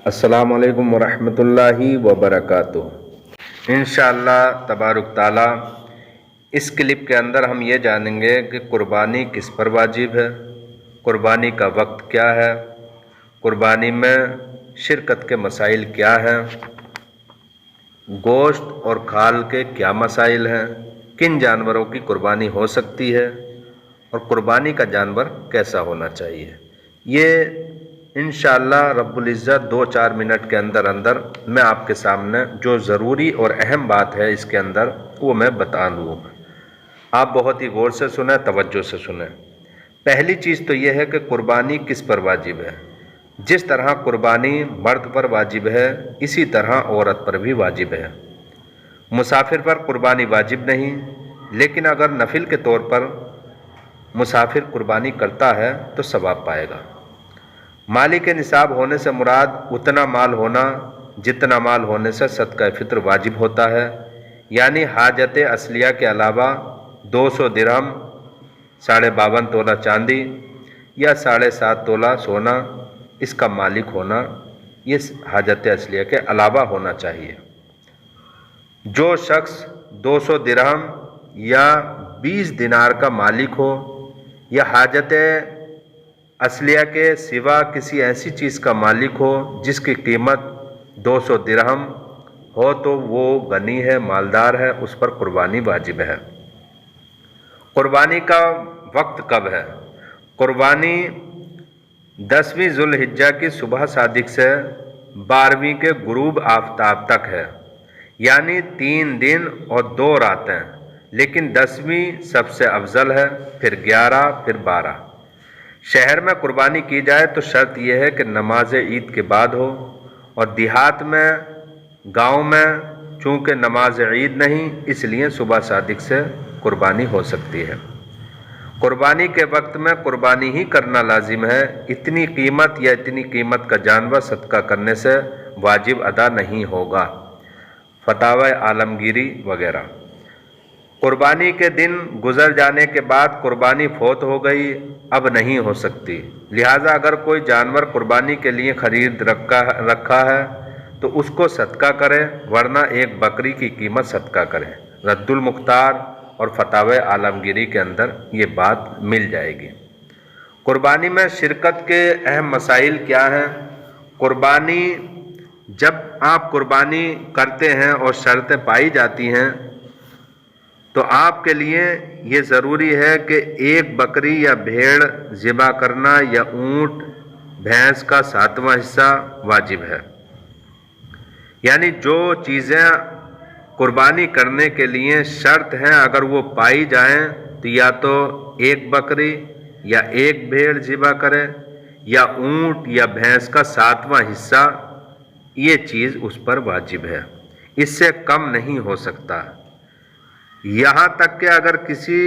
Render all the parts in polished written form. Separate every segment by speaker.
Speaker 1: السلام علیکم ورحمۃ اللہ وبرکاتہ۔ انشاءاللہ تبارک تعالی اس کلپ کے اندر ہم یہ جانیں گے کہ قربانی کس پر واجب ہے، قربانی کا وقت کیا ہے، قربانی میں شرکت کے مسائل کیا ہیں، گوشت اور کھال کے کیا مسائل ہیں، کن جانوروں کی قربانی ہو سکتی ہے اور قربانی کا جانور کیسا ہونا چاہیے۔ یہ انشاءاللہ رب العزت 2-4 منٹ کے اندر میں آپ کے سامنے جو ضروری اور اہم بات ہے اس کے اندر وہ میں بتا دوں۔ آپ بہت ہی غور سے سنیں، توجہ سے سنیں۔ پہلی چیز تو یہ ہے کہ قربانی کس پر واجب ہے۔ جس طرح قربانی مرد پر واجب ہے اسی طرح عورت پر بھی واجب ہے۔ مسافر پر قربانی واجب نہیں، لیکن اگر نفل کے طور پر مسافر قربانی کرتا ہے تو ثواب پائے گا۔ مالی کے نصاب ہونے سے مراد اتنا مال ہونا جتنا مال ہونے سے صدقہ فطر واجب ہوتا ہے، یعنی حاجت اصلیہ کے علاوہ 200 درہم 52.5 تولہ چاندی یا 7.5 تولہ سونا اس کا مالک ہونا، یہ حاجت اصلیہ کے علاوہ ہونا چاہیے۔ جو شخص 200 درہم یا 20 دینار کا مالک ہو یا حاجت اصلیہ کے سوا کسی ایسی چیز کا مالک ہو جس کی قیمت 200 درہم ہو تو وہ غنی ہے، مالدار ہے، اس پر قربانی واجب ہے۔ قربانی کا وقت کب ہے؟ قربانی 10ویں ذوالحجہ کی صبح صادق سے 12ویں کے غروب آفتاب تک ہے، یعنی 3 دن اور 2 راتیں، لیکن 10ویں سب سے افضل ہے، پھر 11، پھر 12۔ شہر میں قربانی کی جائے تو شرط یہ ہے کہ نماز عید کے بعد ہو، اور دیہات میں، گاؤں میں چونکہ نماز عید نہیں اس لیے صبح صادق سے قربانی ہو سکتی ہے۔ قربانی کے وقت میں قربانی ہی کرنا لازم ہے، اتنی قیمت یا اتنی قیمت کا جانور صدقہ کرنے سے واجب ادا نہیں ہوگا۔ فتاوی عالمگیری وغیرہ۔ قربانی کے دن گزر جانے کے بعد قربانی فوت ہو گئی، اب نہیں ہو سکتی، لہٰذا اگر کوئی جانور قربانی کے لیے خرید رکھا ہے تو اس کو صدقہ کرے، ورنہ ایک بکری کی قیمت صدقہ کرے۔ رد المختار اور فتاوی عالمگیری کے اندر یہ بات مل جائے گی۔ قربانی میں شرکت کے اہم مسائل کیا ہیں؟ قربانی جب آپ قربانی کرتے ہیں اور شرطیں پائی جاتی ہیں تو آپ کے لیے یہ ضروری ہے کہ ایک بکری یا بھیڑ ذبح کرنا یا اونٹ بھینس کا 7واں حصہ واجب ہے، یعنی جو چیزیں قربانی کرنے کے لیے شرط ہیں اگر وہ پائی جائیں تو یا تو ایک بکری یا ایک بھیڑ ذبح کرے یا اونٹ یا بھینس کا 7واں حصہ، یہ چیز اس پر واجب ہے، اس سے کم نہیں ہو سکتا۔ یہاں تک کہ اگر کسی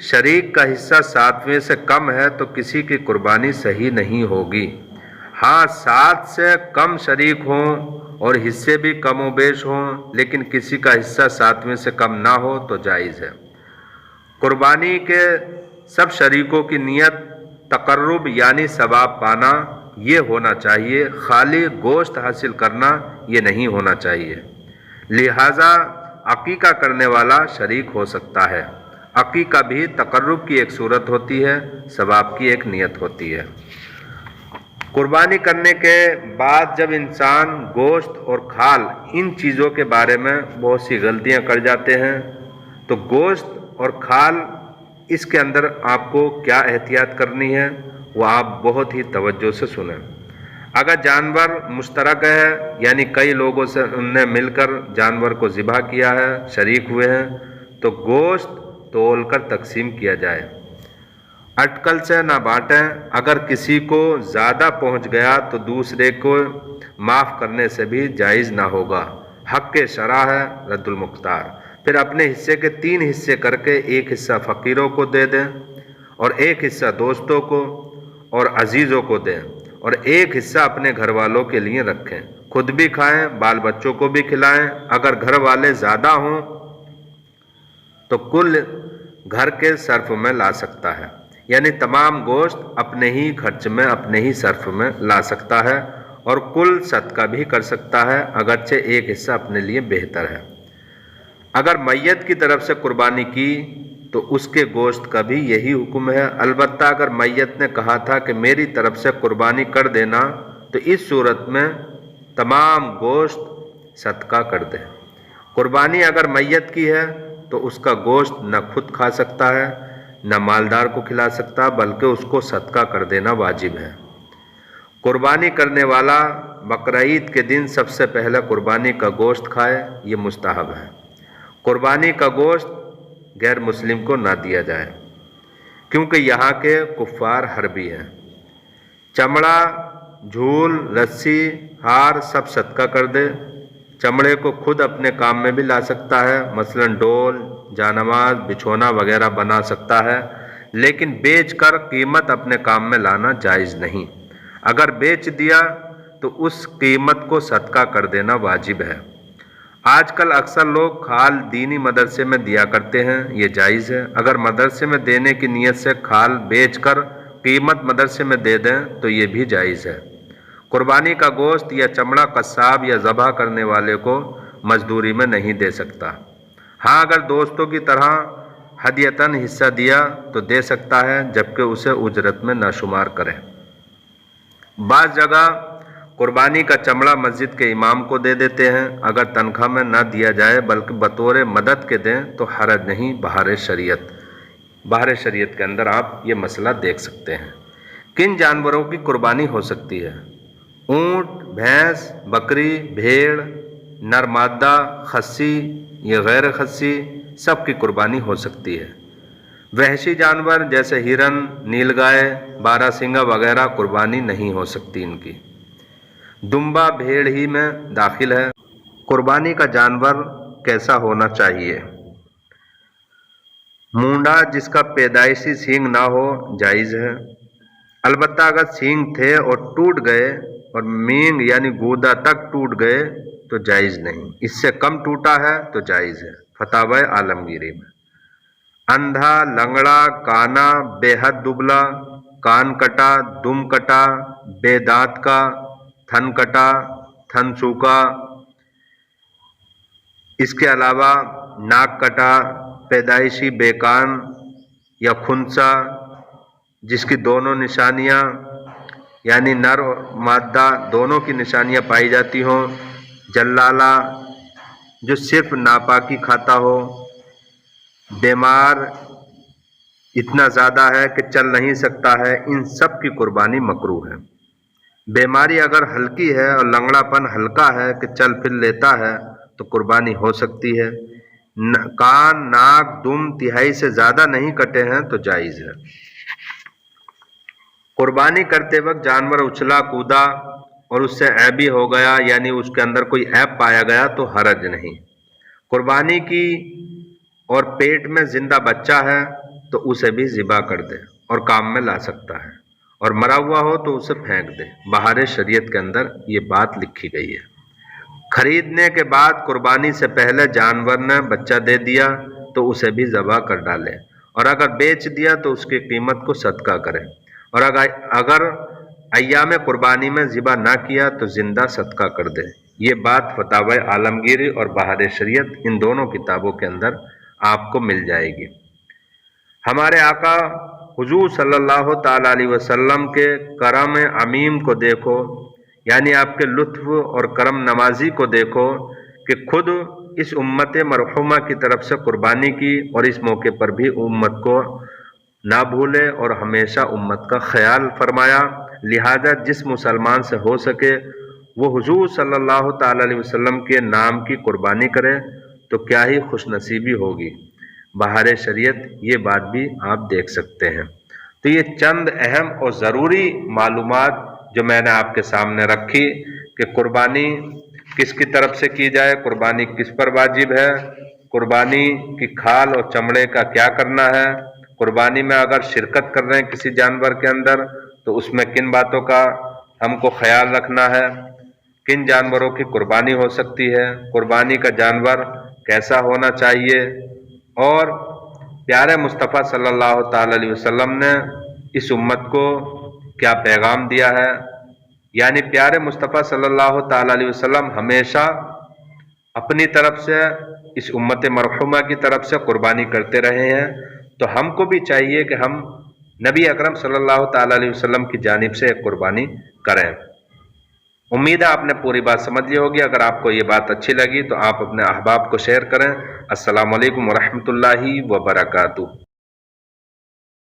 Speaker 1: شریک کا حصہ 7ویں سے کم ہے تو کسی کی قربانی صحیح نہیں ہوگی۔ ہاں 7 سے کم شریک ہوں اور حصے بھی کم و بیش ہوں لیکن کسی کا حصہ 7ویں سے کم نہ ہو تو جائز ہے۔ قربانی کے سب شریکوں کی نیت تقرب یعنی ثواب پانا یہ ہونا چاہیے، خالی گوشت حاصل کرنا یہ نہیں ہونا چاہیے۔ لہٰذا عقیقہ کرنے والا شریک ہو سکتا ہے۔ عقیقہ بھی تقرب کی ایک صورت ہوتی ہے، ثواب کی ایک نیت ہوتی ہے۔ قربانی کرنے کے بعد جب انسان گوشت اور کھال ان چیزوں کے بارے میں بہت سی غلطیاں کر جاتے ہیں، تو گوشت اور کھال اس کے اندر آپ کو کیا احتیاط کرنی ہے وہ آپ بہت ہی توجہ سے سنیں۔ اگر جانور مشترک ہے یعنی کئی لوگوں سے ان نے مل کر جانور کو ذبح کیا ہے، شریک ہوئے ہیں، تو گوشت تول کر تقسیم کیا جائے، اٹکل سے نہ بانٹیں۔ اگر کسی کو زیادہ پہنچ گیا تو دوسرے کو معاف کرنے سے بھی جائز نہ ہوگا، حق شرع ہے۔ رد المختار۔ پھر اپنے حصے کے 3 حصے کر کے ایک حصہ فقیروں کو دے دیں اور ایک حصہ دوستوں کو اور عزیزوں کو دیں اور ایک حصہ اپنے گھر والوں کے لیے رکھیں، خود بھی کھائیں، بال بچوں کو بھی کھلائیں۔ اگر گھر والے زیادہ ہوں تو کل گھر کے صرف میں لا سکتا ہے، یعنی تمام گوشت اپنے ہی خرچ میں اپنے ہی صرف میں لا سکتا ہے اور کل صدقہ بھی کر سکتا ہے، اگرچہ ایک حصہ اپنے لیے بہتر ہے۔ اگر میت کی طرف سے قربانی کی تو اس کے گوشت کا بھی یہی حکم ہے، البتہ اگر میت نے کہا تھا کہ میری طرف سے قربانی کر دینا تو اس صورت میں تمام گوشت صدقہ کر دے۔ قربانی اگر میت کی ہے تو اس کا گوشت نہ خود کھا سکتا ہے نہ مالدار کو کھلا سکتا، بلکہ اس کو صدقہ کر دینا واجب ہے۔ قربانی کرنے والا بقرعید کے دن سب سے پہلے قربانی کا گوشت کھائے، یہ مستحب ہے۔ قربانی کا گوشت غیر مسلم کو نہ دیا جائے کیونکہ یہاں کے کفار حربی ہیں۔ چمڑا، جھول، رسی، ہار سب صدقہ کر دے۔ چمڑے کو خود اپنے کام میں بھی لا سکتا ہے، مثلا ڈول، جانماز، بچھونا وغیرہ بنا سکتا ہے، لیکن بیچ کر قیمت اپنے کام میں لانا جائز نہیں۔ اگر بیچ دیا تو اس قیمت کو صدقہ کر دینا واجب ہے۔ آج کل اکثر لوگ کھال دینی مدرسے میں دیا کرتے ہیں، یہ جائز ہے۔ اگر مدرسے میں دینے کی نیت سے کھال بیچ کر قیمت مدرسے میں دے دیں تو یہ بھی جائز ہے۔ قربانی کا گوشت یا چمڑا قصاب یا ذبح کرنے والے کو مزدوری میں نہیں دے سکتا۔ ہاں اگر دوستوں کی طرح ہدیتاً حصہ دیا تو دے سکتا ہے، جبکہ اسے اجرت میں نہ شمار کرے۔ بعض جگہ قربانی کا چمڑا مسجد کے امام کو دے دیتے ہیں، اگر تنخواہ میں نہ دیا جائے بلکہ بطور مدد کے دیں تو حرج نہیں۔ بہار شریعت کے اندر آپ یہ مسئلہ دیکھ سکتے ہیں۔ کن جانوروں کی قربانی ہو سکتی ہے؟ اونٹ، بھینس، بکری، بھیڑ، نر مادہ، خصی یا غیر خصی سب کی قربانی ہو سکتی ہے۔ وحشی جانور جیسے ہرن، نیل گائے، بارہ سنگا وغیرہ قربانی نہیں ہو سکتی ان کی۔ دمبا بھیڑ ہی میں داخل ہے۔ قربانی کا جانور کیسا ہونا چاہیے؟ مونڈا جس کا پیدائشی سینگ نہ ہو جائز ہے، البتہ اگر سینگ تھے اور ٹوٹ گئے اور مینگ یعنی گودا تک ٹوٹ گئے تو جائز نہیں، اس سے کم ٹوٹا ہے تو جائز ہے۔ فتاوی عالمگیری میں اندھا، لنگڑا، کانا، بے حد دبلا، کان کٹا، دم کٹا، بے دانت کا، تھن کٹا، تھن سوکھا، اس کے علاوہ ناک کٹا، پیدائشی بے کان یا خنثی جس کی دونوں نشانیاں یعنی نر اور مادہ دونوں کی نشانیاں پائی جاتی ہوں، جلالہ جو صرف ناپاکی کھاتا ہو، بیمار اتنا زیادہ ہے کہ چل نہیں سکتا ہے، ان سب کی قربانی مکروہ ہے۔ بیماری اگر ہلکی ہے اور لنگڑا پن ہلکا ہے کہ چل پھر لیتا ہے تو قربانی ہو سکتی ہے۔ کان، ناک، دم تہائی سے زیادہ نہیں کٹے ہیں تو جائز ہے۔ قربانی کرتے وقت جانور اچھلا کودا اور اس سے عیبی ہو گیا یعنی اس کے اندر کوئی عیب پایا گیا تو حرج نہیں۔ قربانی کی اور پیٹ میں زندہ بچہ ہے تو اسے بھی ذبح کر دے اور کام میں لا سکتا ہے، اور مرا ہوا ہو تو اسے پھینک دے۔ بہار شریعت کے اندر یہ بات لکھی گئی ہے۔ خریدنے کے بعد قربانی سے پہلے جانور نے بچہ دے دیا تو اسے بھی ذبح کر ڈالے، اور اگر بیچ دیا تو اس کی قیمت کو صدقہ کرے، اور اگر ایام قربانی میں ذبح نہ کیا تو زندہ صدقہ کر دے۔ یہ بات فتاوی عالمگیری اور بہار شریعت ان دونوں کتابوں کے اندر آپ کو مل جائے گی۔ ہمارے آقا حضور صلی اللہ تعالی علیہ وسلم کے کرم عمیم کو دیکھو، یعنی آپ کے لطف اور کرم نوازی کو دیکھو کہ خود اس امت مرحومہ کی طرف سے قربانی کی، اور اس موقع پر بھی امت کو نہ بھولے اور ہمیشہ امت کا خیال فرمایا۔ لہذا جس مسلمان سے ہو سکے وہ حضور صلی اللہ تعالی علیہ وسلم کے نام کی قربانی کرے تو کیا ہی خوش نصیبی ہوگی۔ بہار شریعت یہ بات بھی آپ دیکھ سکتے ہیں۔ تو یہ چند اہم اور ضروری معلومات جو میں نے آپ کے سامنے رکھی کہ قربانی کس کی طرف سے کی جائے، قربانی کس پر واجب ہے، قربانی کی کھال اور چمڑے کا کیا کرنا ہے، قربانی میں اگر شرکت کر رہے ہیں کسی جانور کے اندر تو اس میں کن باتوں کا ہم کو خیال رکھنا ہے، کن جانوروں کی قربانی ہو سکتی ہے، قربانی کا جانور کیسا ہونا چاہیے، اور پیارے مصطفیٰ صلی اللہ تعالی علیہ وسلم نے اس امت کو کیا پیغام دیا ہے، یعنی پیارے مصطفیٰ صلی اللہ تعالیٰ علیہ وسلم ہمیشہ اپنی طرف سے اس امت مرحومہ کی طرف سے قربانی کرتے رہے ہیں، تو ہم کو بھی چاہیے کہ ہم نبی اکرم صلی اللہ تعالیٰ علیہ وسلم کی جانب سے ایک قربانی کریں۔ امید ہے آپ نے پوری بات سمجھ لی ہوگی۔ اگر آپ کو یہ بات اچھی لگی تو آپ اپنے احباب کو شیئر کریں۔ السلام علیکم ورحمۃ اللہ وبرکاتہ۔